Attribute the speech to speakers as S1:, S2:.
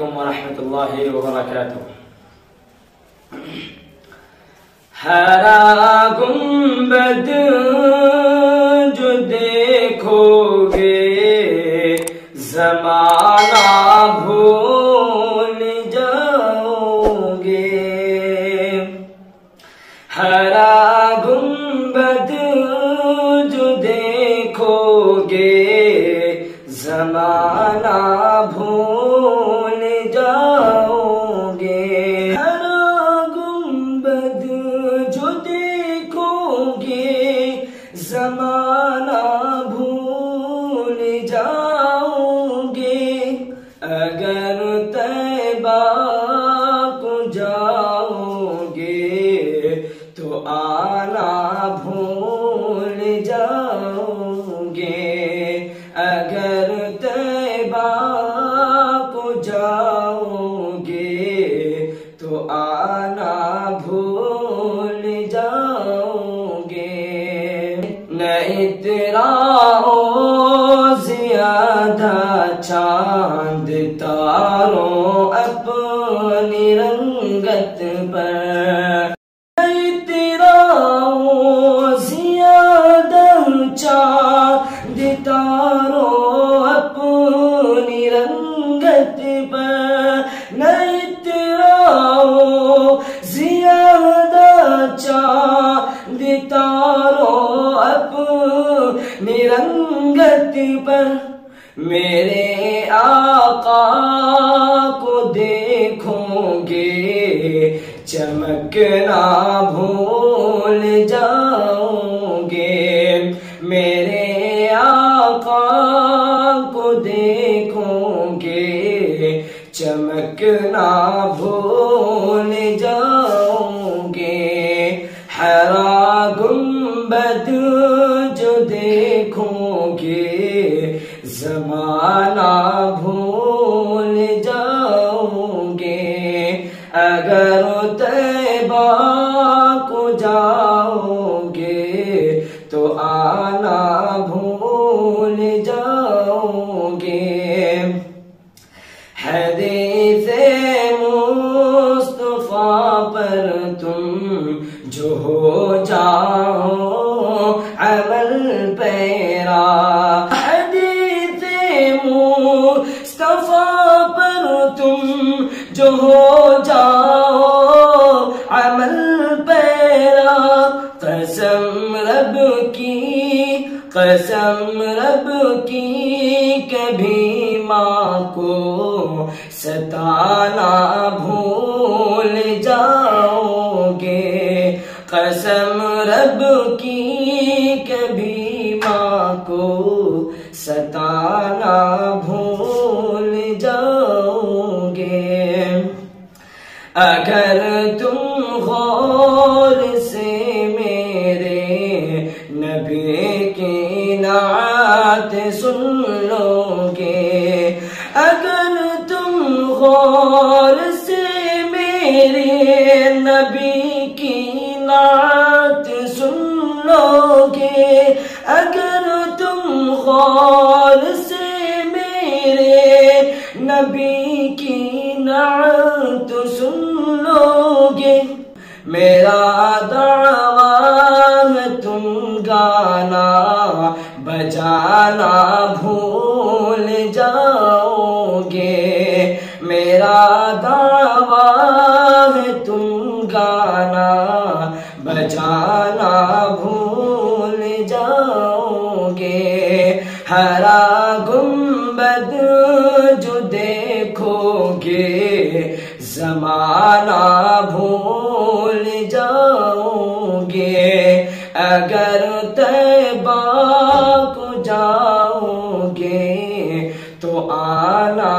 S1: अलैकुम वरहमतुल्लाहि वबरकातुह। हरा गुंबद जो देखोगे ज़माना भूल जाओगे। हरा गुंबद जो देखोगे ज़माना भूल जाओगे। हरा गुंबद जो देखोगे ज़माना भूल जाओगे। अगर तैबा को जाओगे तो आना भूल जाओगे। अगर तैबा को जाओगे तो आना भूल जाओगे। न इतराओ ज़्यादा चांद तारों अपनी रंगत पर। न इतराओ ज़्यादा चांद तारों अपनी रंगत पर। न इतराओ ज़्यादा चांद तारों अपनी रंगत पर। मेरे आका को देखोगे चमकना भूल जाओगे। मेरे आका को देखोगे चमकना भूल जाओगे। हरा गुंबद जो देखोगे ज़माना भूल जाओगे। अगर तैबा को जाओगे तो आना भूल जाओगे। हदीसे मुस्तफा पर तुम जो हो जाओ अमल पैरा। हदीसे मुस्तफा पर तुम जो हो जाओ अमल पैरा। कसम रब की कभी माँ को सताना भूल जाओगे। कसम रब की कभी माँ को सताना भूल जाओगे। अगर तुम गौर से मेरे नबी की नात सुन लोगे। अगर तुम गौर से मेरे नबी की नात सुन लोगे। अगर तुम गौर से मेरे नबी की नात सुन लोगे। मेरा दावा है तुम गाना बजाना भूल जाओगे। मेरा दावा है तुम गाना बजाना भूल जाओगे। हरा गुंबद जो देखोगे ज़माना भूल जाओगे। अगर तैबा को जाओगे तो आना